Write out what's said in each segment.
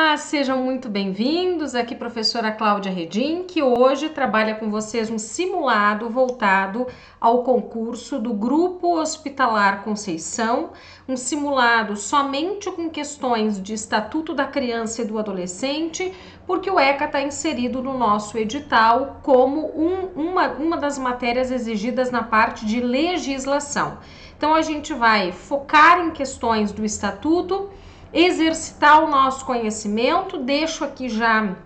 Olá, sejam muito bem-vindos. Aqui professora Cláudia Redim, que hoje trabalha com vocês um simulado voltado ao concurso do Grupo Hospitalar Conceição, um simulado somente com questões de Estatuto da Criança e do Adolescente, porque o ECA está inserido no nosso edital como uma das matérias exigidas na parte de legislação. Então a gente vai focar em questões do Estatuto, exercitar o nosso conhecimento. Deixo aqui já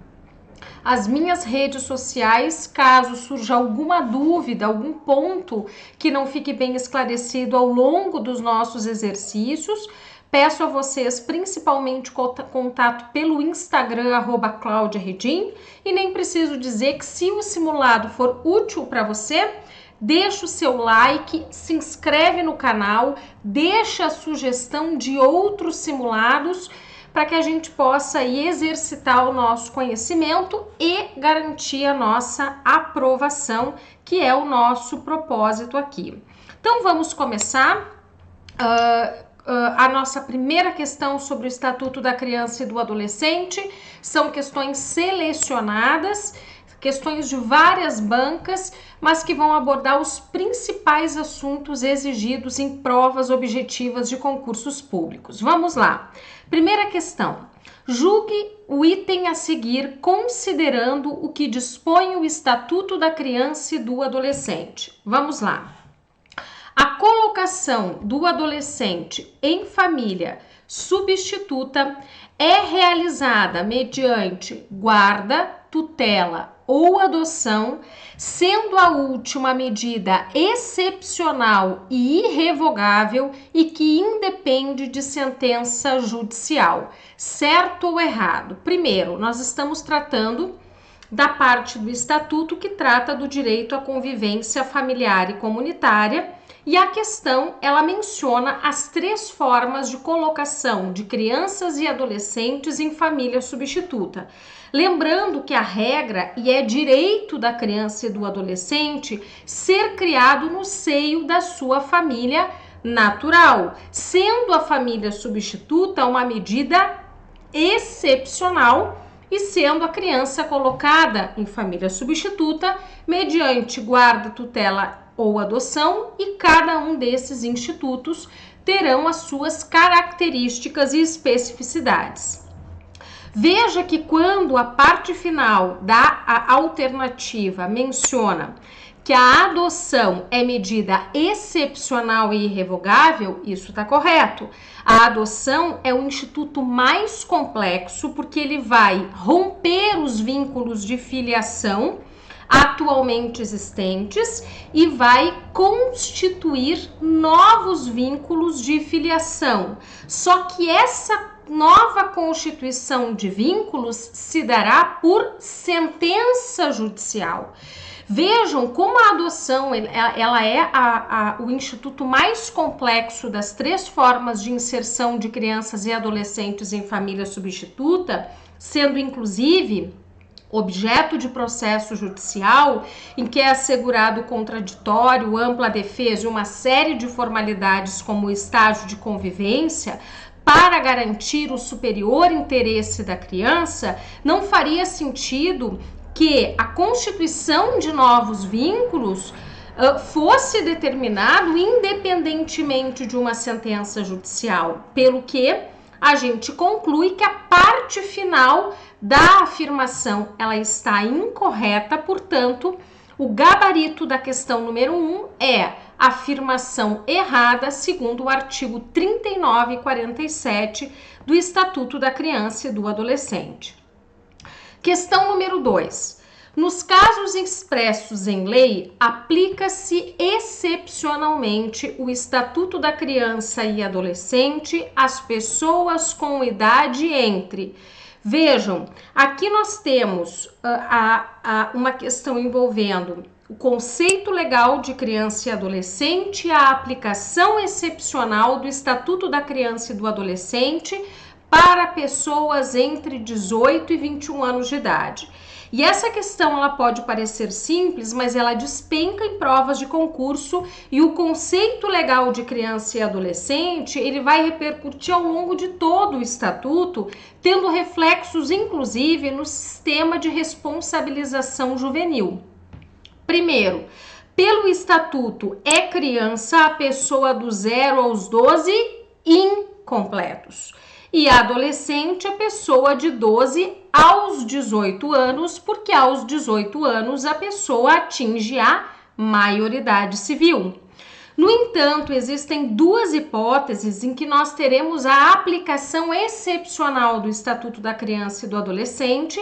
as minhas redes sociais, caso surja alguma dúvida, algum ponto que não fique bem esclarecido ao longo dos nossos exercícios. Peço a vocês principalmente contato pelo Instagram, @ClaudiaRedim, e nem preciso dizer que se o simulado for útil para você, deixa o seu like, se inscreve no canal, deixa a sugestão de outros simulados para que a gente possa aí exercitar o nosso conhecimento e garantir a nossa aprovação, que é o nosso propósito aqui. Então vamos começar a nossa primeira questão sobre o Estatuto da Criança e do Adolescente. São questões selecionadas, questões de várias bancas, mas que vão abordar os principais assuntos exigidos em provas objetivas de concursos públicos. Vamos lá. Primeira questão. Julgue o item a seguir considerando o que dispõe o Estatuto da Criança e do Adolescente. Vamos lá. A colocação do adolescente em família substituta é realizada mediante guarda, tutela ou adoção, sendo a última medida excepcional e irrevogável e que independe de sentença judicial. Certo ou errado? Primeiro, nós estamos tratando da parte do Estatuto que trata do direito à convivência familiar e comunitária, e a questão, ela menciona as 3 formas de colocação de crianças e adolescentes em família substituta. Lembrando que a regra, e é direito da criança e do adolescente, ser criado no seio da sua família natural, sendo a família substituta uma medida excepcional e sendo a criança colocada em família substituta mediante guarda, tutela ou adoção, e cada um desses institutos terão as suas características e especificidades. Veja que quando a parte final da alternativa menciona que a adoção é medida excepcional e irrevogável, isso está correto. A adoção é o instituto mais complexo porque ele vai romper os vínculos de filiação atualmente existentes e vai constituir novos vínculos de filiação. Só que essa nova constituição de vínculos se dará por sentença judicial. Vejam como a adoção ela é o instituto mais complexo das 3 formas de inserção de crianças e adolescentes em família substituta, sendo inclusive objeto de processo judicial em que é assegurado contraditório, ampla defesa e uma série de formalidades como o estágio de convivência. Para garantir o superior interesse da criança, não faria sentido que a constituição de novos vínculos fosse determinado independentemente de uma sentença judicial, pelo que a gente conclui que a parte final da afirmação ela está incorreta, portanto, o gabarito da questão número 1 é afirmação errada, segundo o artigo 39 e 47 do Estatuto da Criança e do Adolescente. Questão número 2. Nos casos expressos em lei, aplica-se excepcionalmente o Estatuto da Criança e Adolescente às pessoas com idade entre... Vejam, aqui nós temos uma questão envolvendo o conceito legal de criança e adolescente, a aplicação excepcional do Estatuto da Criança e do Adolescente para pessoas entre 18 e 21 anos de idade. E essa questão ela pode parecer simples, mas ela despenca em provas de concurso e o conceito legal de criança e adolescente, ele vai repercutir ao longo de todo o estatuto, tendo reflexos inclusive no sistema de responsabilização juvenil. Primeiro, pelo estatuto, é criança a pessoa do 0 aos 12 incompletos e adolescente a pessoa de 12 aos 18 anos, porque aos 18 anos a pessoa atinge a maioridade civil. No entanto, existem duas hipóteses em que nós teremos a aplicação excepcional do Estatuto da Criança e do Adolescente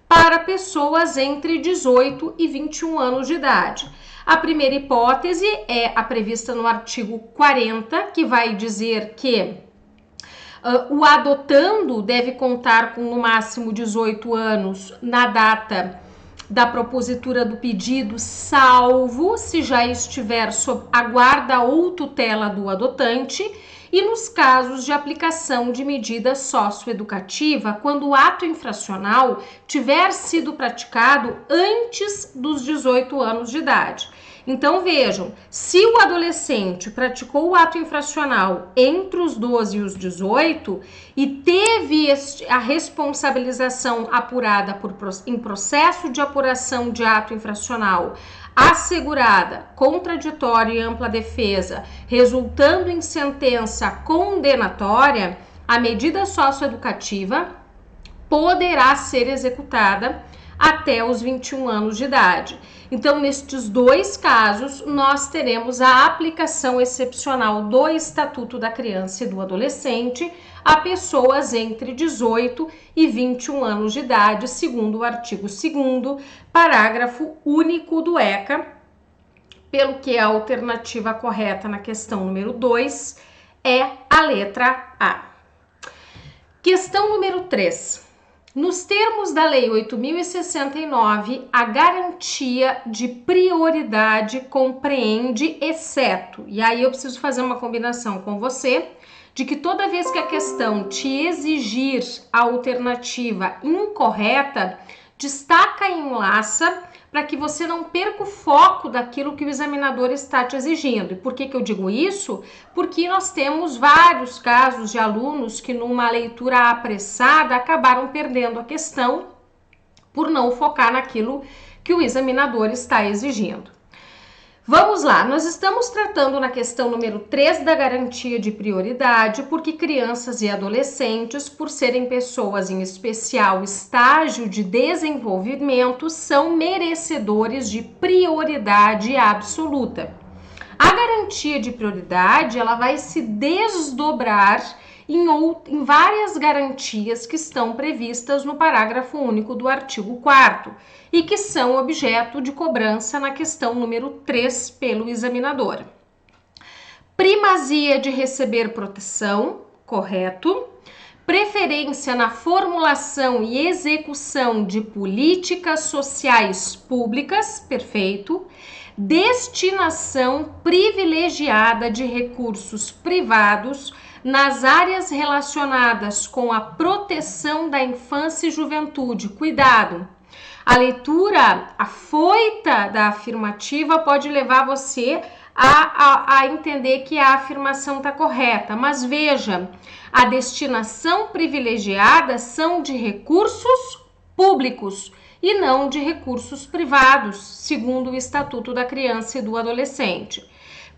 para pessoas entre 18 e 21 anos de idade. A primeira hipótese é a prevista no artigo 40, que vai dizer que o adotando deve contar com no máximo 18 anos na data da propositura do pedido, salvo se já estiver sob a guarda ou tutela do adotante, e nos casos de aplicação de medida socioeducativa, quando o ato infracional tiver sido praticado antes dos 18 anos de idade. Então vejam, se o adolescente praticou o ato infracional entre os 12 e os 18 e teve a responsabilização apurada em processo de apuração de ato infracional assegurada, contraditória e ampla defesa, resultando em sentença condenatória, a medida socioeducativa poderá ser executada até os 21 anos de idade. Então, nestes dois casos, nós teremos a aplicação excepcional do Estatuto da Criança e do Adolescente a pessoas entre 18 e 21 anos de idade, segundo o artigo 2º, parágrafo único do ECA, pelo que a alternativa correta na questão número 2 é a letra A. Questão número 3. Nos termos da Lei 8.069, a garantia de prioridade compreende exceto, e aí eu preciso fazer uma combinação com você, de que toda vez que a questão te exigir a alternativa incorreta, destaca e enlaça para que você não perca o foco daquilo que o examinador está te exigindo. E por que eu digo isso? Porque nós temos vários casos de alunos que numa leitura apressada acabaram perdendo a questão por não focar naquilo que o examinador está exigindo. Vamos lá, nós estamos tratando na questão número 3 da garantia de prioridade, porque crianças e adolescentes, por serem pessoas em especial estágio de desenvolvimento, são merecedores de prioridade absoluta. A garantia de prioridade, ela vai se desdobrar em várias garantias que estão previstas no parágrafo único do artigo 4º e que são objeto de cobrança na questão número 3 pelo examinador. Primazia de receber proteção, correto. Preferência na formulação e execução de políticas sociais públicas, perfeito. Destinação privilegiada de recursos privados nas áreas relacionadas com a proteção da infância e juventude. Cuidado! A leitura afoita da afirmativa pode levar você a entender que a afirmação está correta, mas veja, a destinação privilegiada são de recursos públicos e não de recursos privados, segundo o Estatuto da Criança e do Adolescente.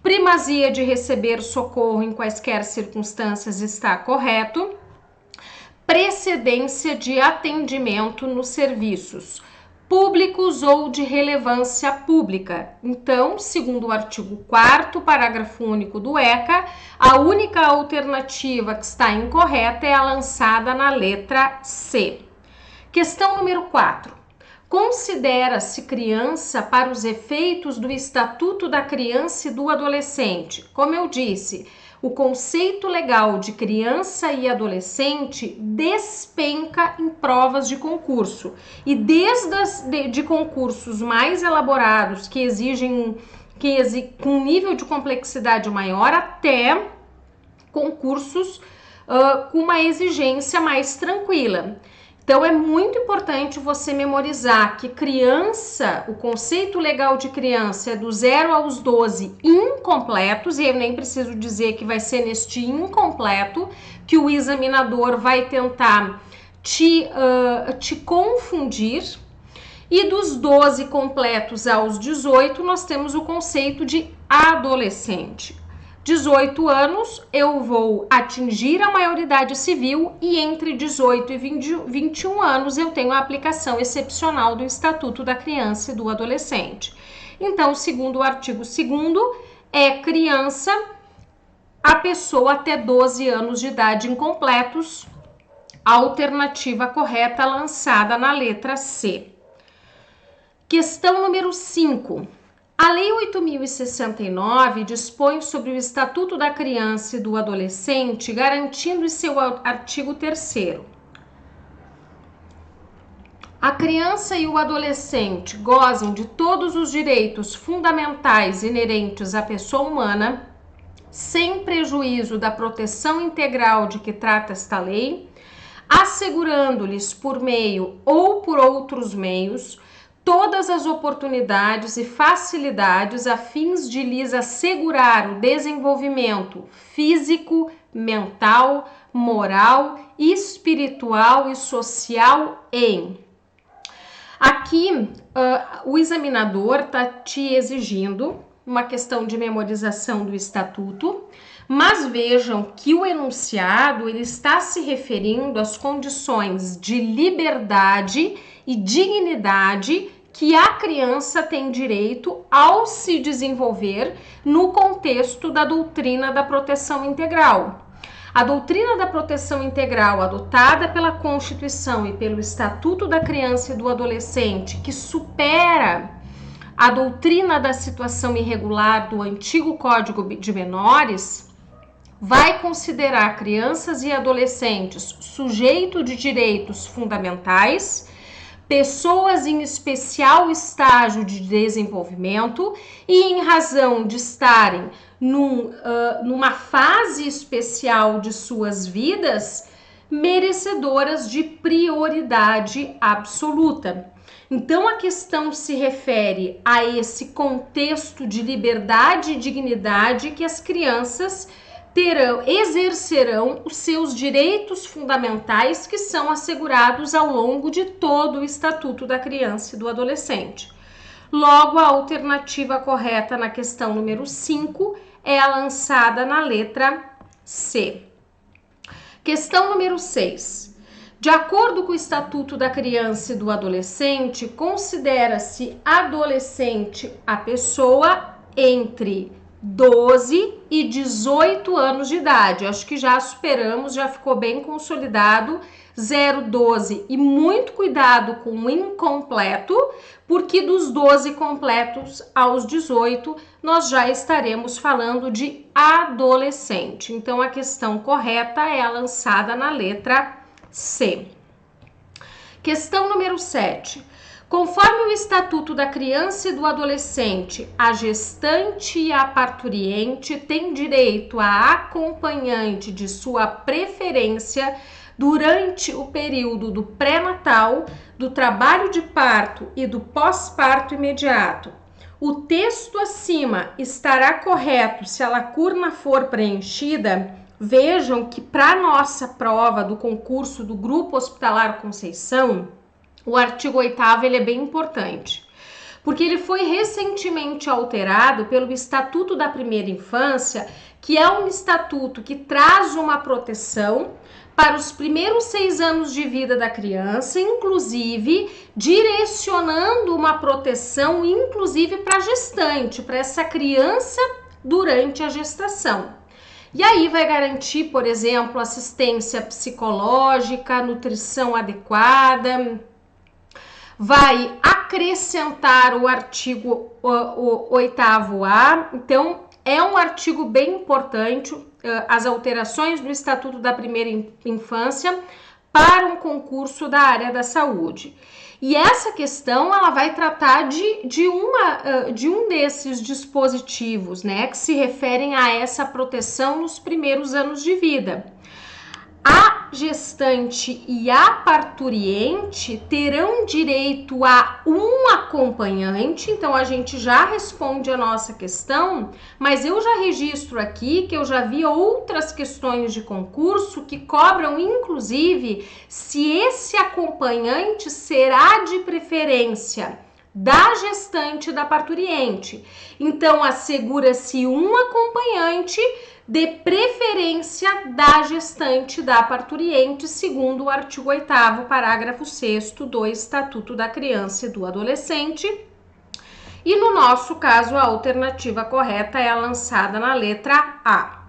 Primazia de receber socorro em quaisquer circunstâncias está correto. Precedência de atendimento nos serviços públicos ou de relevância pública. Então, segundo o artigo 4º, parágrafo único do ECA, a única alternativa que está incorreta é a lançada na letra C. Questão número 4. Considera-se criança para os efeitos do Estatuto da Criança e do Adolescente. Como eu disse, o conceito legal de criança e adolescente despenca em provas de concurso. E desde de concursos mais elaborados, que exigem com um nível de complexidade maior, até concursos com uma exigência mais tranquila. Então é muito importante você memorizar que criança, o conceito legal de criança é do 0 aos 12 incompletos, e eu nem preciso dizer que vai ser neste incompleto que o examinador vai tentar te confundir. E dos 12 completos aos 18, nós temos o conceito de adolescente. 18 anos, eu vou atingir a maioridade civil e entre 18 e 21 anos eu tenho a aplicação excepcional do Estatuto da Criança e do Adolescente. Então, segundo o artigo 2º, é criança a pessoa até 12 anos de idade incompletos, a alternativa correta lançada na letra C. Questão número 5. A Lei 8.069 dispõe sobre o Estatuto da Criança e do Adolescente, garantindo em seu artigo 3º. A criança e o adolescente gozam de todos os direitos fundamentais inerentes à pessoa humana, sem prejuízo da proteção integral de que trata esta lei, assegurando-lhes por meio ou por outros meios todas as oportunidades e facilidades a fins de lhes assegurar o desenvolvimento físico, mental, moral, espiritual e social em... Aqui, o examinador está te exigindo uma questão de memorização do estatuto, mas vejam que o enunciado ele está se referindo às condições de liberdade e dignidade que a criança tem direito ao se desenvolver no contexto da doutrina da proteção integral. A doutrina da proteção integral adotada pela Constituição e pelo Estatuto da Criança e do Adolescente, que supera a doutrina da situação irregular do antigo Código de Menores, vai considerar crianças e adolescentes sujeito de direitos fundamentais, pessoas em especial estágio de desenvolvimento e em razão de estarem numa fase especial de suas vidas, merecedoras de prioridade absoluta. Então, a questão se refere a esse contexto de liberdade e dignidade que as crianças exercerão os seus direitos fundamentais que são assegurados ao longo de todo o Estatuto da Criança e do Adolescente. Logo, a alternativa correta na questão número 5 é a lançada na letra C. Questão número 6. De acordo com o Estatuto da Criança e do Adolescente, considera-se adolescente a pessoa entre 12 e 18 anos de idade. Acho que já superamos, já ficou bem consolidado 0, 12 e muito cuidado com o incompleto, porque dos 12 completos aos 18 nós já estaremos falando de adolescente. Então a questão correta é a lançada na letra C. Questão número 7. Conforme o Estatuto da Criança e do Adolescente, a gestante e a parturiente têm direito a acompanhante de sua preferência durante o período do pré-natal, do trabalho de parto e do pós-parto imediato. O texto acima estará correto se a lacuna for preenchida. Vejam que para nossa prova do concurso do Grupo Hospitalar Conceição, o artigo 8º ele é bem importante, porque ele foi recentemente alterado pelo Estatuto da Primeira Infância, que é um estatuto que traz uma proteção para os primeiros 6 anos de vida da criança, inclusive direcionando uma proteção, inclusive para a gestante, para essa criança durante a gestação. E aí vai garantir, por exemplo, assistência psicológica, nutrição adequada, vai acrescentar o artigo 8º-A, então é um artigo bem importante, as alterações do Estatuto da Primeira Infância para um concurso da área da saúde. E essa questão ela vai tratar de um desses dispositivos, né, que se referem a essa proteção nos primeiros anos de vida. A gestante e a parturiente terão direito a um acompanhante, então a gente já responde a nossa questão, mas eu já registro aqui que eu já vi outras questões de concurso que cobram, inclusive, se esse acompanhante será de preferência da gestante e da parturiente. Então, assegura-se um acompanhante de preferência da gestante da parturiente, segundo o artigo 8º, parágrafo 6º do Estatuto da Criança e do Adolescente. E no nosso caso, a alternativa correta é a lançada na letra A.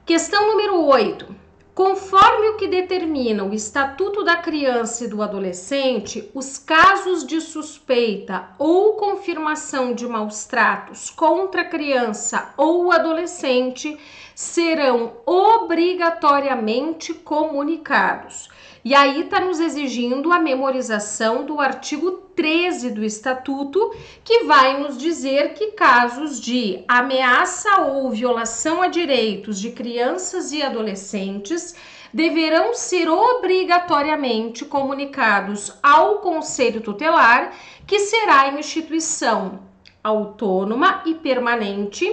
Questão número 8. Conforme o que determina o Estatuto da Criança e do Adolescente, os casos de suspeita ou confirmação de maus-tratos contra a criança ou adolescente serão obrigatoriamente comunicados. E aí está nos exigindo a memorização do artigo 13 do Estatuto, que vai nos dizer que casos de ameaça ou violação a direitos de crianças e adolescentes deverão ser obrigatoriamente comunicados ao Conselho Tutelar, que será uma instituição autônoma e permanente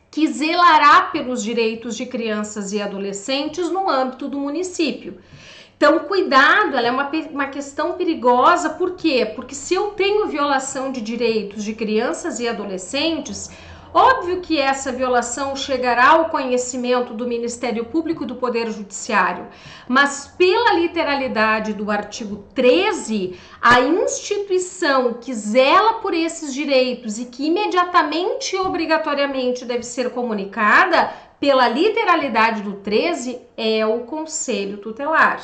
que zelará pelos direitos de crianças e adolescentes no âmbito do município. Então, cuidado, ela é uma questão perigosa, por quê? Porque se eu tenho violação de direitos de crianças e adolescentes, óbvio que essa violação chegará ao conhecimento do Ministério Público e do Poder Judiciário, mas pela literalidade do artigo 13, a instituição que zela por esses direitos e que imediatamente e obrigatoriamente deve ser comunicada, pela literalidade do 13, é o Conselho Tutelar.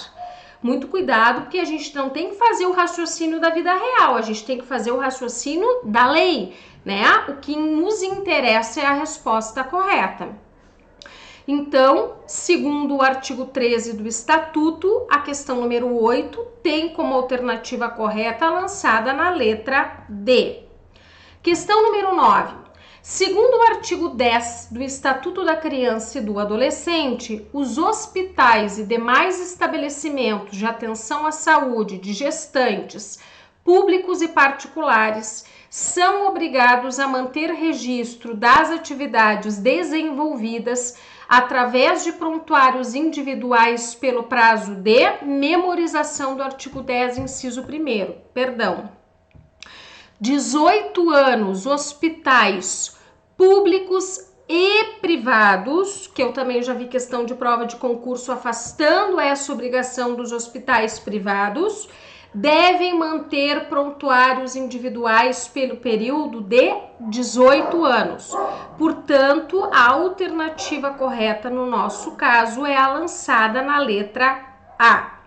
Muito cuidado, porque a gente não tem que fazer o raciocínio da vida real, a gente tem que fazer o raciocínio da lei, né? O que nos interessa é a resposta correta. Então, segundo o artigo 13 do Estatuto, a questão número 8 tem como alternativa correta lançada na letra D. Questão número 9. Segundo o artigo 10 do Estatuto da Criança e do Adolescente, os hospitais e demais estabelecimentos de atenção à saúde de gestantes, públicos e particulares, são obrigados a manter registro das atividades desenvolvidas através de prontuários individuais pelo prazo de memorização do artigo 10, inciso 1º. 18 anos, hospitais públicos e privados, que eu também já vi questão de prova de concurso afastando essa obrigação dos hospitais privados, devem manter prontuários individuais pelo período de 18 anos. Portanto, a alternativa correta no nosso caso é a lançada na letra A.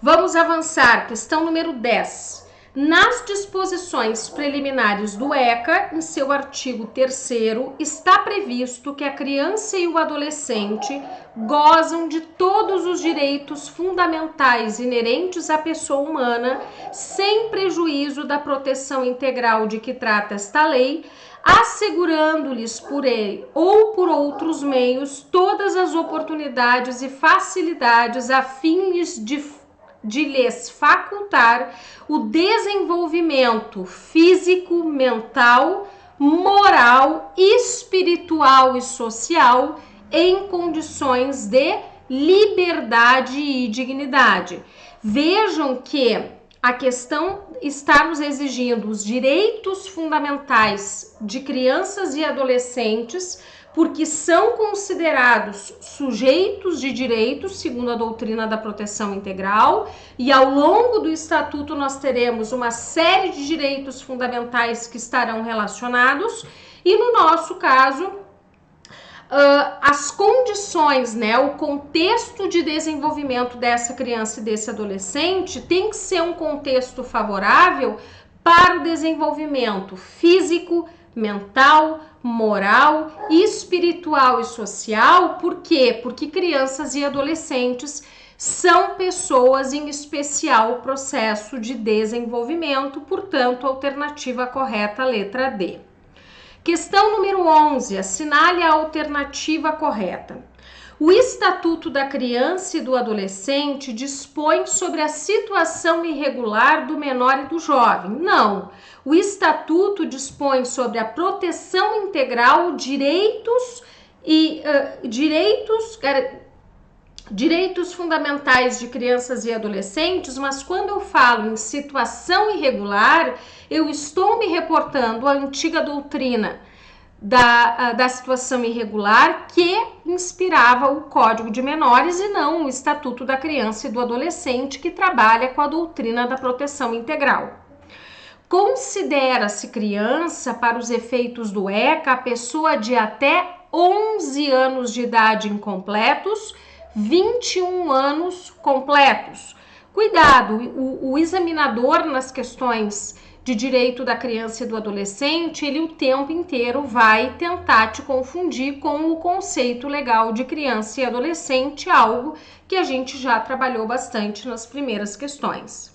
Vamos avançar, questão número 10. Nas disposições preliminares do ECA, em seu artigo 3º, está previsto que a criança e o adolescente gozam de todos os direitos fundamentais inerentes à pessoa humana, sem prejuízo da proteção integral de que trata esta lei, assegurando-lhes por ele ou por outros meios todas as oportunidades e facilidades a fins de lhes facultar o desenvolvimento físico, mental, moral, espiritual e social em condições de liberdade e dignidade. Vejam que a questão está nos exigindo os direitos fundamentais de crianças e adolescentes, porque são considerados sujeitos de direitos, segundo a doutrina da proteção integral, e ao longo do Estatuto nós teremos uma série de direitos fundamentais que estarão relacionados, e no nosso caso, as condições, né, o contexto de desenvolvimento dessa criança e desse adolescente tem que ser um contexto favorável para o desenvolvimento físico, mental, moral, espiritual e social. Por quê? Porque crianças e adolescentes são pessoas em especial processo de desenvolvimento, portanto, alternativa correta, letra D. Questão número 11, assinale a alternativa correta. O Estatuto da Criança e do Adolescente dispõe sobre a situação irregular do menor e do jovem. Não. O Estatuto dispõe sobre a proteção integral, direitos fundamentais de crianças e adolescentes, mas quando eu falo em situação irregular, eu estou me reportando à antiga doutrina da situação irregular que inspirava o Código de Menores e não o Estatuto da Criança e do Adolescente, que trabalha com a doutrina da proteção integral. Considera-se criança, para os efeitos do ECA, a pessoa de até 11 anos de idade incompletos, 21 anos completos. Cuidado, o examinador nas questões de direito da criança e do adolescente, ele o tempo inteiro vai tentar te confundir com o conceito legal de criança e adolescente, algo que a gente já trabalhou bastante nas primeiras questões.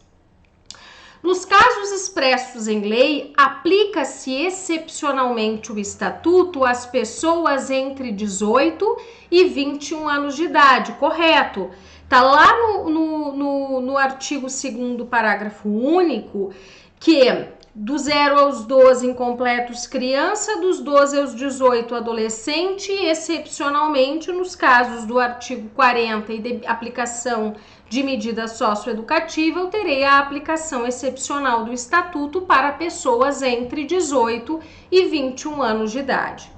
Nos casos expressos em lei, aplica-se excepcionalmente o Estatuto às pessoas entre 18 e 21 anos de idade, correto? Está lá no artigo 2º, parágrafo único, que do 0 aos 12 incompletos criança, dos 12 aos 18 adolescente, e excepcionalmente nos casos do artigo 40 e de aplicação de medida socioeducativa, eu terei a aplicação excepcional do Estatuto para pessoas entre 18 e 21 anos de idade.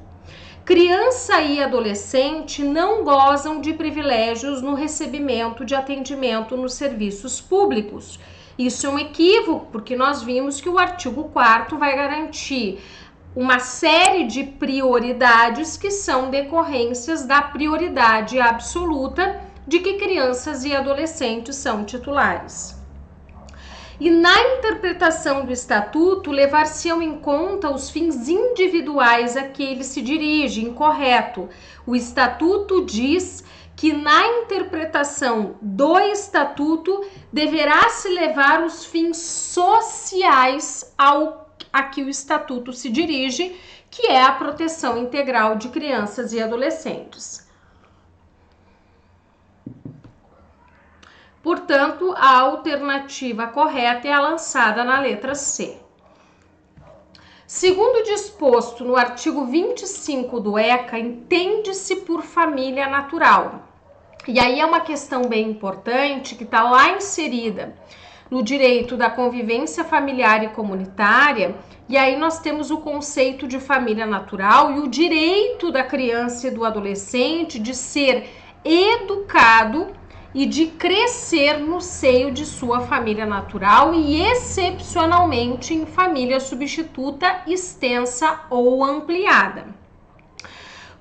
Criança e adolescente não gozam de privilégios no recebimento de atendimento nos serviços públicos. Isso é um equívoco, porque nós vimos que o artigo 4º vai garantir uma série de prioridades que são decorrências da prioridade absoluta de que crianças e adolescentes são titulares. E na interpretação do Estatuto, levar-se-ão em conta os fins individuais a que ele se dirige, incorreto. O Estatuto diz que na interpretação do Estatuto deverá se levar os fins sociais a que o Estatuto se dirige, que é a proteção integral de crianças e adolescentes. Portanto, a alternativa correta é a lançada na letra C. Segundo disposto no artigo 25 do ECA, entende-se por família natural. E aí é uma questão bem importante que está lá inserida no direito da convivência familiar e comunitária, e aí nós temos o conceito de família natural e o direito da criança e do adolescente de ser educado e de crescer no seio de sua família natural e excepcionalmente em família substituta, extensa ou ampliada.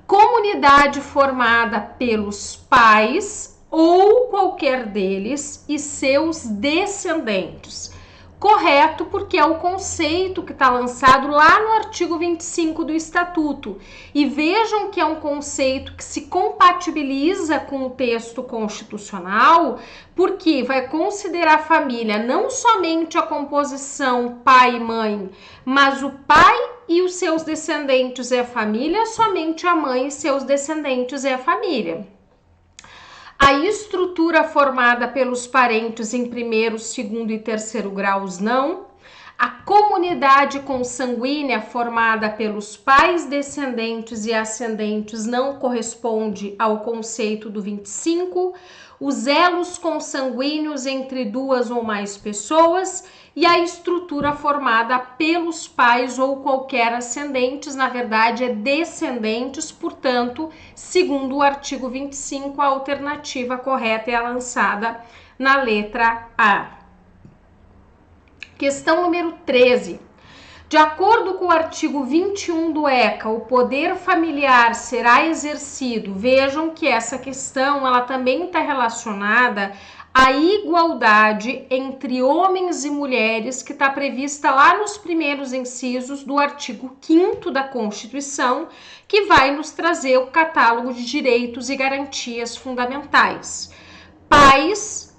Comunidade formada pelos pais ou qualquer deles e seus descendentes. Correto, porque é o conceito que está lançado lá no artigo 25 do Estatuto. E vejam que é um conceito que se compatibiliza com o texto constitucional, porque vai considerar a família não somente a composição pai e mãe, mas o pai e os seus descendentes é a família, somente a mãe e seus descendentes é a família. A estrutura formada pelos parentes em primeiro, segundo e terceiro graus, não. A comunidade consanguínea formada pelos pais, descendentes e ascendentes não corresponde ao conceito do 25. Os elos consanguíneos entre duas ou mais pessoas e a estrutura formada pelos pais ou qualquer ascendentes, na verdade é descendentes, portanto, segundo o artigo 25, a alternativa correta é a lançada na letra A. Questão número 13. De acordo com o artigo 21 do ECA, o poder familiar será exercido. Vejam que essa questão ela também está relacionada à igualdade entre homens e mulheres, que está prevista lá nos primeiros incisos do artigo 5º da Constituição, que vai nos trazer o catálogo de direitos e garantias fundamentais. Pais,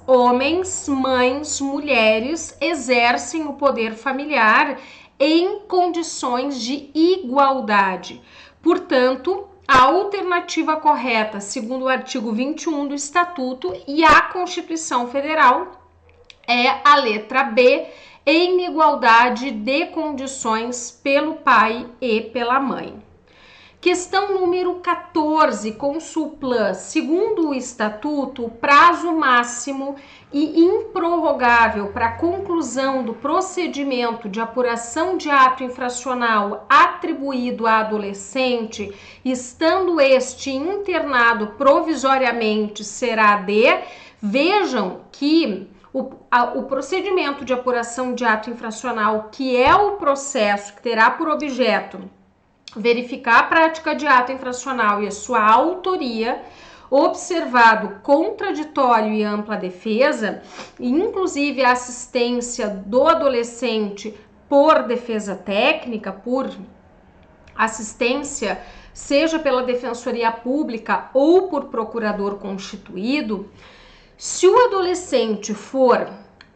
homens, mães, mulheres exercem o poder familiar em condições de igualdade. Portanto, a alternativa correta, segundo o artigo 21 do Estatuto e a Constituição Federal, é a letra B, em igualdade de condições pelo pai e pela mãe. Questão número 14, Consulplan. Segundo o Estatuto, o prazo máximo e improrrogável para a conclusão do procedimento de apuração de ato infracional atribuído a adolescente, estando este internado provisoriamente, será de... Vejam que o procedimento de apuração de ato infracional, que é o processo que terá por objeto verificar a prática de ato infracional e a sua autoria, observado contraditório e ampla defesa, inclusive a assistência do adolescente por defesa técnica, por assistência, seja pela Defensoria Pública ou por procurador constituído. Se o adolescente for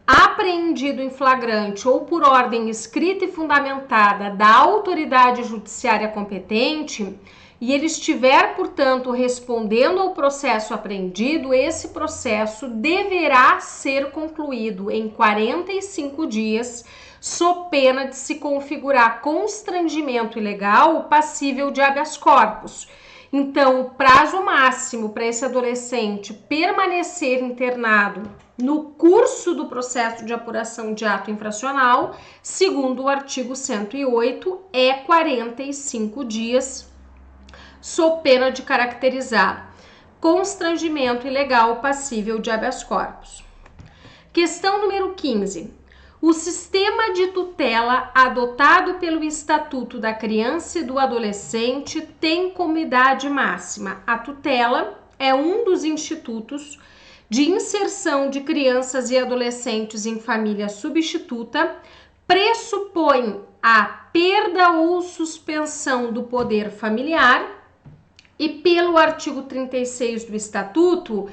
apreendido em flagrante ou por ordem escrita e fundamentada da autoridade judiciária competente e ele estiver, portanto, respondendo ao processo apreendido, esse processo deverá ser concluído em 45 dias, sob pena de se configurar constrangimento ilegal passível de habeas corpus. Então, o prazo máximo para esse adolescente permanecer internado no curso do processo de apuração de ato infracional, segundo o artigo 108, é 45 dias, sob pena de caracterizar constrangimento ilegal passível de habeas corpus. Questão número 15. O sistema de tutela adotado pelo Estatuto da Criança e do Adolescente tem como idade máxima. A tutela é um dos institutos de inserção de crianças e adolescentes em família substituta, pressupõe a perda ou suspensão do poder familiar e, pelo artigo 36 do Estatuto,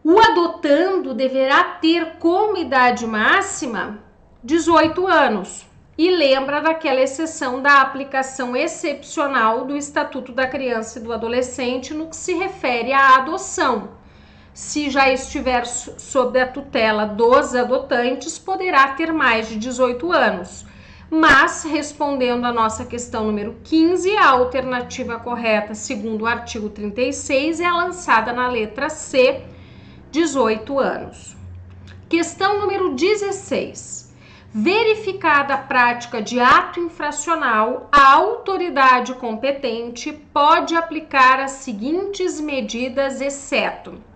o adotando deverá ter como idade máxima 18 anos e lembra daquela exceção da aplicação excepcional do Estatuto da Criança e do Adolescente no que se refere à adoção. Se já estiver sob a tutela dos adotantes, poderá ter mais de 18 anos. Mas, respondendo à nossa questão número 15, a alternativa correta, segundo o artigo 36, é lançada na letra C, 18 anos. Questão número 16. Verificada a prática de ato infracional, a autoridade competente pode aplicar as seguintes medidas, exceto...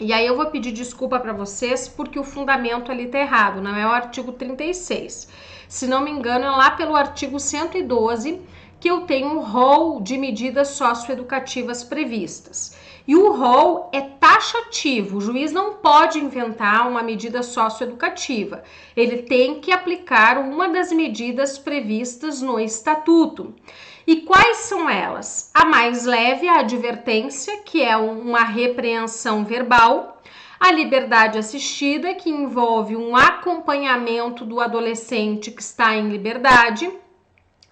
E aí eu vou pedir desculpa para vocês porque o fundamento ali tá errado, não é o artigo 36. Se não me engano, é lá pelo artigo 112 que eu tenho um rol de medidas socioeducativas previstas. E o rol é taxativo, o juiz não pode inventar uma medida socioeducativa. Ele tem que aplicar uma das medidas previstas no estatuto. E quais são elas? A mais leve, a advertência, que é uma repreensão verbal. A liberdade assistida, que envolve um acompanhamento do adolescente que está em liberdade.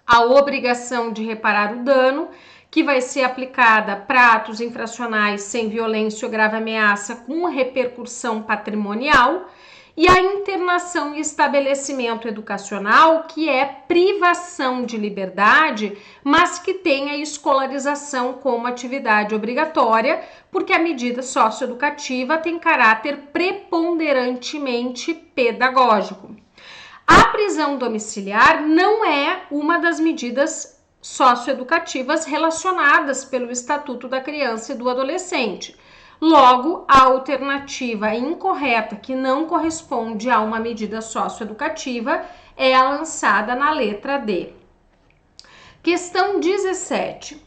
A obrigação de reparar o dano, que vai ser aplicada para atos infracionais sem violência ou grave ameaça com repercussão patrimonial. E a internação e estabelecimento educacional, que é privação de liberdade, mas que tem a escolarização como atividade obrigatória, porque a medida socioeducativa tem caráter preponderantemente pedagógico. A prisão domiciliar não é uma das medidas socioeducativas relacionadas pelo Estatuto da Criança e do Adolescente. Logo, a alternativa incorreta, que não corresponde a uma medida socioeducativa, é a lançada na letra D. Questão 17.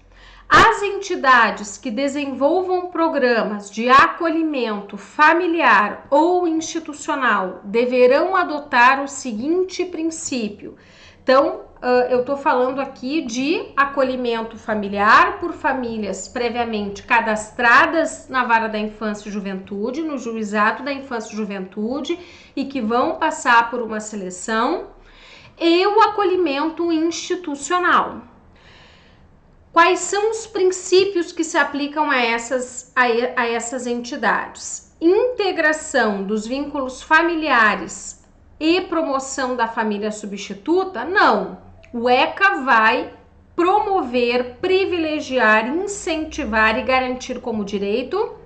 As entidades que desenvolvam programas de acolhimento familiar ou institucional deverão adotar o seguinte princípio. Então, eu estou falando aqui de acolhimento familiar por famílias previamente cadastradas na Vara da Infância e Juventude, no Juizado da Infância e Juventude, e que vão passar por uma seleção, e o acolhimento institucional. Quais são os princípios que se aplicam a essas entidades? Integração dos vínculos familiares e promoção da família substituta? Não. O ECA vai promover, privilegiar, incentivar e garantir como direito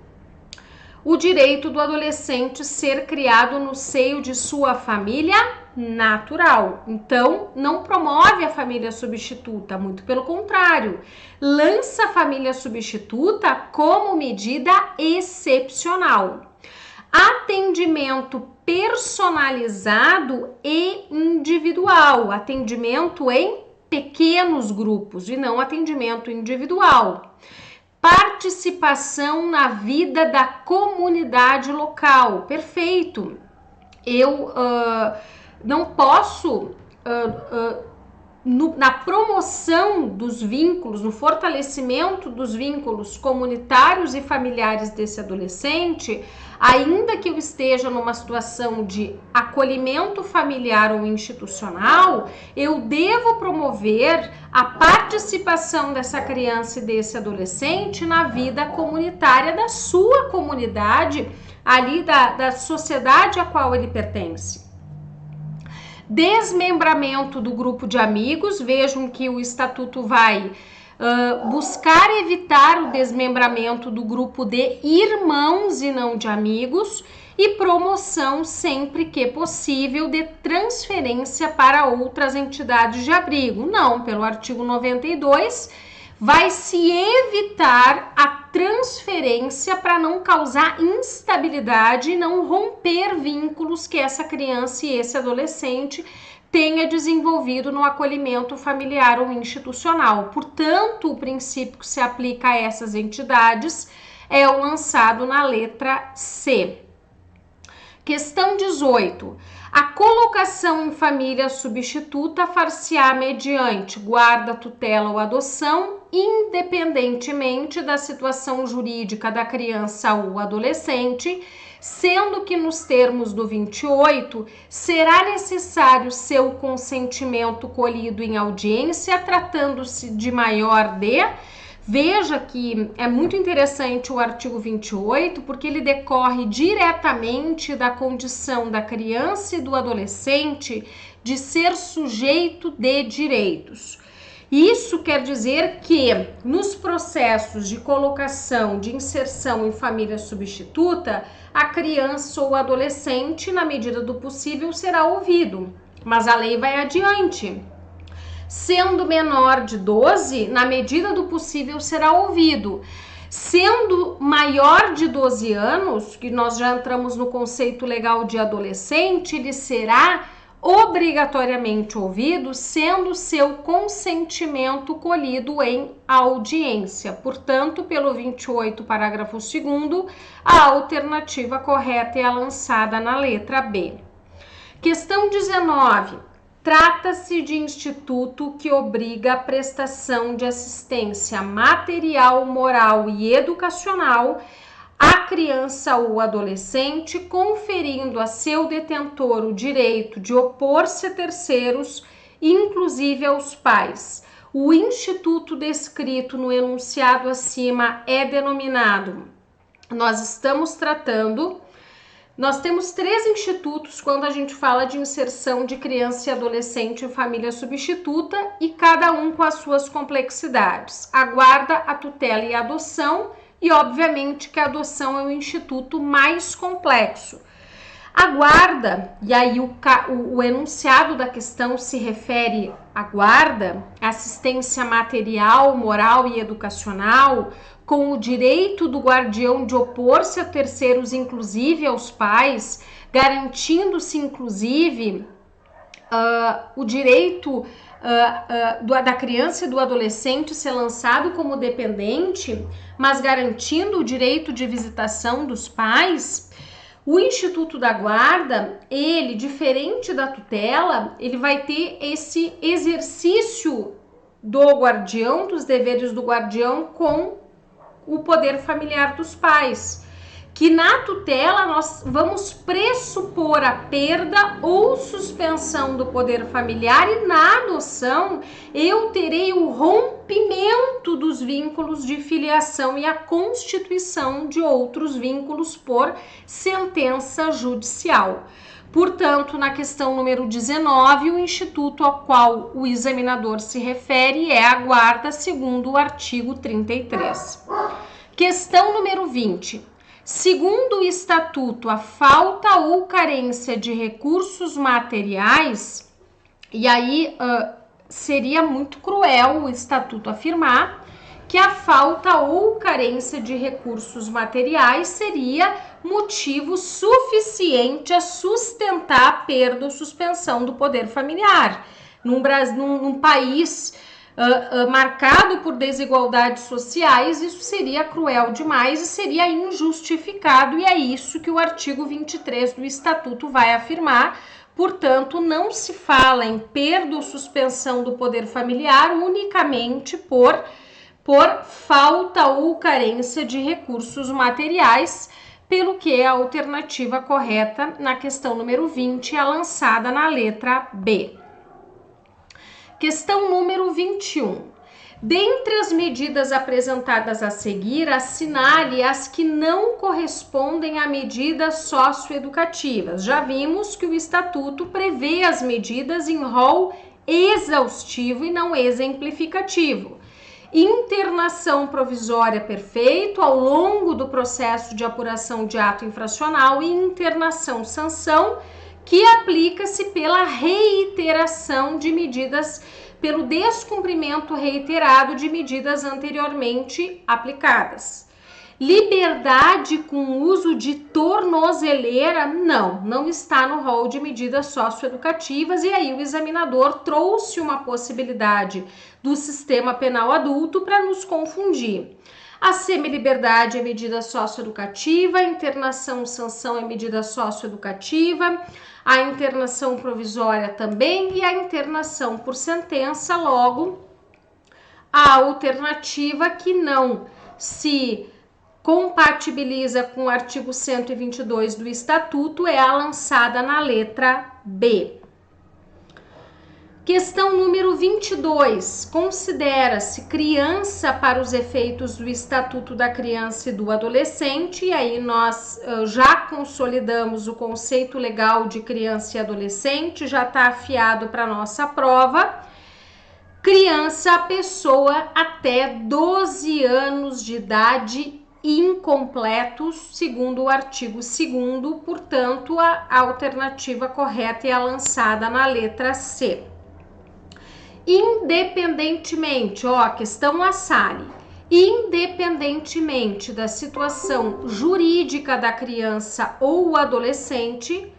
o direito do adolescente ser criado no seio de sua família natural. Então, não promove a família substituta, muito pelo contrário, lança a família substituta como medida excepcional. Atendimento personalizado e individual, atendimento em pequenos grupos e não atendimento individual. Participação na vida da comunidade local, perfeito. Eu não posso, na promoção dos vínculos, no fortalecimento dos vínculos comunitários e familiares desse adolescente, ainda que eu esteja numa situação de acolhimento familiar ou institucional, eu devo promover a participação dessa criança e desse adolescente na vida comunitária da sua comunidade, ali da sociedade a qual ele pertence. Desmembramento do grupo de amigos, vejam que o estatuto vai buscar evitar o desmembramento do grupo de irmãos e não de amigos, e promoção, sempre que possível, de transferência para outras entidades de abrigo. Não, pelo artigo 92, vai se evitar a transferência para não causar instabilidade e não romper vínculos que essa criança e esse adolescente tenha desenvolvido no acolhimento familiar ou institucional. Portanto, o princípio que se aplica a essas entidades é o lançado na letra C. Questão 18. A colocação em família substituta far-se-á mediante guarda, tutela ou adoção, independentemente da situação jurídica da criança ou adolescente, sendo que nos termos do 28, será necessário seu consentimento colhido em audiência, tratando-se de maior de... Veja que é muito interessante o artigo 28, porque ele decorre diretamente da condição da criança e do adolescente de ser sujeito de direitos. Isso quer dizer que nos processos de colocação, de inserção em família substituta, a criança ou adolescente, na medida do possível, será ouvido. Mas a lei vai adiante. Sendo menor de 12, na medida do possível, será ouvido. Sendo maior de 12 anos, que nós já entramos no conceito legal de adolescente, ele será obrigatoriamente ouvido, sendo seu consentimento colhido em audiência. Portanto, pelo 28, parágrafo 2º, a alternativa correta é a lançada na letra B. Questão 19. Trata-se de instituto que obriga a prestação de assistência material, moral e educacional à criança ou adolescente, conferindo a seu detentor o direito de opor-se a terceiros, inclusive aos pais. O instituto descrito no enunciado acima é denominado. Nós temos 3 institutos quando a gente fala de inserção de criança e adolescente em família substituta, e cada um com as suas complexidades. A guarda, a tutela e a adoção, e obviamente que a adoção é o instituto mais complexo. A guarda, e aí o enunciado da questão se refere à guarda, assistência material, moral e educacional, com o direito do guardião de opor-se a terceiros, inclusive aos pais, garantindo-se, inclusive, o direito da criança e do adolescente ser lançado como dependente, mas garantindo o direito de visitação dos pais. O Instituto da Guarda, ele, diferente da tutela, ele vai ter esse exercício do guardião, dos deveres do guardião com o poder familiar dos pais, que na tutela nós vamos pressupor a perda ou suspensão do poder familiar e na adoção eu terei o rompimento dos vínculos de filiação e a constituição de outros vínculos por sentença judicial. Portanto, na questão número 19, o instituto ao qual o examinador se refere é a guarda, segundo o artigo 33. Questão número 20. Segundo o estatuto, a falta ou carência de recursos materiais, e aí seria muito cruel o estatuto afirmar que a falta ou carência de recursos materiais seria motivo suficiente a sustentar a perda ou suspensão do poder familiar. Num país marcado por desigualdades sociais, isso seria cruel demais e seria injustificado, e é isso que o artigo 23 do Estatuto vai afirmar. Portanto, não se fala em perda ou suspensão do poder familiar unicamente por falta ou carência de recursos materiais, pelo que a alternativa correta na questão número 20 é lançada na letra B. Questão número 21. Dentre as medidas apresentadas a seguir, assinale as que não correspondem a medidas socioeducativas. Já vimos que o Estatuto prevê as medidas em rol exaustivo e não exemplificativo. Internação provisória perfeito ao longo do processo de apuração de ato infracional e internação sanção, que aplica-se pela reiteração de medidas, pelo descumprimento reiterado de medidas anteriormente aplicadas. Liberdade com uso de tornozeleira, não está no rol de medidas socioeducativas, e aí o examinador trouxe uma possibilidade do sistema penal adulto para nos confundir. A semiliberdade é medida socioeducativa, a internação sanção é medida socioeducativa, a internação provisória também e a internação por sentença. Logo, a alternativa que não se compatibiliza com o artigo 122 do Estatuto é a lançada na letra B. Questão número 22. Considera-se criança para os efeitos do Estatuto da Criança e do Adolescente, e aí nós já consolidamos o conceito legal de criança e adolescente, já está afiado para a nossa prova. Criança, a pessoa até 12 anos de idade incompletos, segundo o artigo 2º, portanto, a alternativa correta é a lançada na letra C. Independentemente, a questão assale, independentemente da situação jurídica da criança ou adolescente,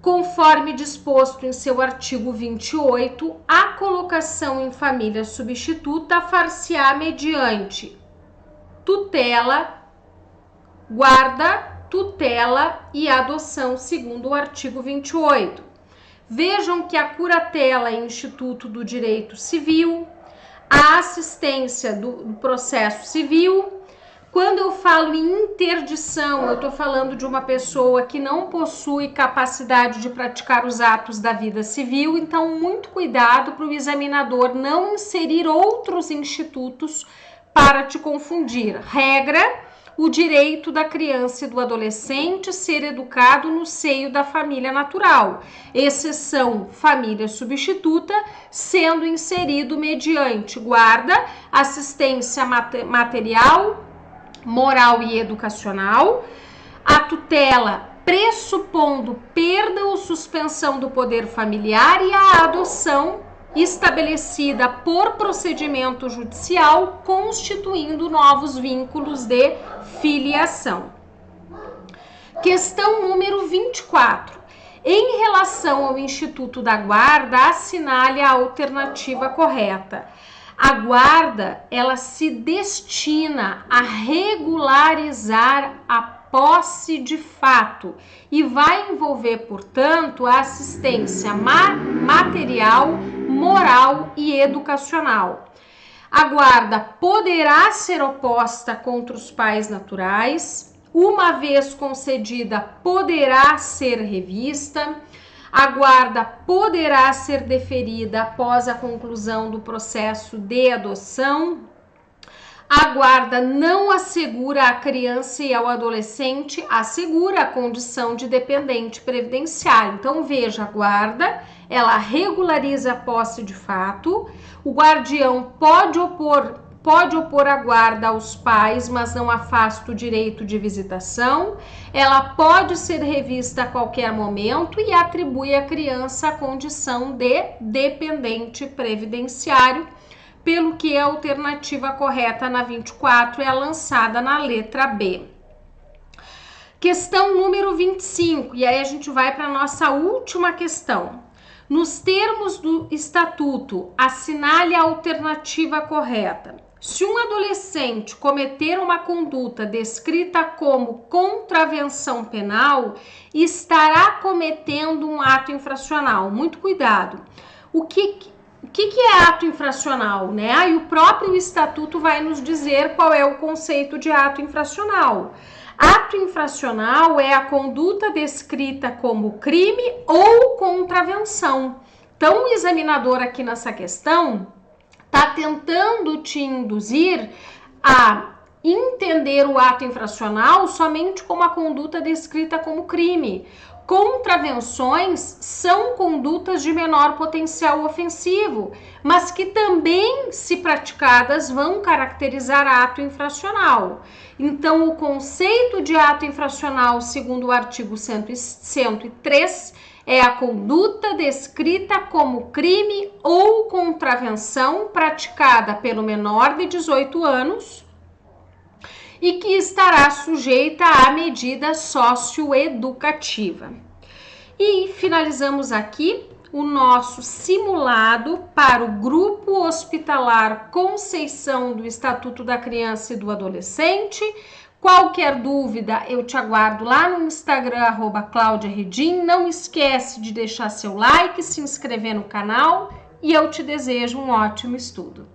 conforme disposto em seu artigo 28, a colocação em família substituta far-se-á mediante tutela, guarda, tutela e adoção, segundo o artigo 28. Vejam que a curatela é instituto do direito civil, a assistência do processo civil. Quando eu falo em interdição, eu estou falando de uma pessoa que não possui capacidade de praticar os atos da vida civil, então muito cuidado para o examinador não inserir outros institutos para te confundir. Regra: o direito da criança e do adolescente ser educado no seio da família natural. Exceção: família substituta, sendo inserido mediante guarda, assistência material, moral e educacional. A tutela pressupondo perda ou suspensão do poder familiar, e a adoção estabelecida por procedimento judicial, constituindo novos vínculos de filiação. Questão número 24. Em relação ao Instituto da Guarda, assinale a alternativa correta. A guarda, ela se destina a regularizar a posse de fato e vai envolver, portanto, a assistência material, moral e educacional. A guarda poderá ser oposta contra os pais naturais. Uma vez concedida, poderá ser revista. A guarda poderá ser deferida após a conclusão do processo de adoção. A guarda não assegura à criança e ao adolescente, assegura a condição de dependente previdenciário. Então, veja, a guarda, ela regulariza a posse de fato. O guardião pode opor a guarda aos pais, mas não afasta o direito de visitação. Ela pode ser revista a qualquer momento e atribui à criança a condição de dependente previdenciário, pelo que a alternativa correta na 24 é a lançada na letra B. Questão número 25, e aí a gente vai para a nossa última questão. Nos termos do estatuto, assinale a alternativa correta. Se um adolescente cometer uma conduta descrita como contravenção penal, estará cometendo um ato infracional. Muito cuidado. O que é ato infracional, né? E o próprio estatuto vai nos dizer qual é o conceito de ato infracional. Ato infracional é a conduta descrita como crime ou contravenção. Então, o examinador aqui nessa questão está tentando te induzir a entender o ato infracional somente como a conduta descrita como crime. Contravenções são condutas de menor potencial ofensivo, mas que também, se praticadas, vão caracterizar ato infracional. Então, o conceito de ato infracional, segundo o artigo 103, é a conduta descrita como crime ou contravenção praticada pelo menor de 18 anos e que estará sujeita à medida socioeducativa. E finalizamos aqui o nosso simulado para o Grupo Hospitalar Conceição do Estatuto da Criança e do Adolescente. Qualquer dúvida, eu te aguardo lá no Instagram, @ClaudiaRedim. Não esquece de deixar seu like, se inscrever no canal e eu te desejo um ótimo estudo.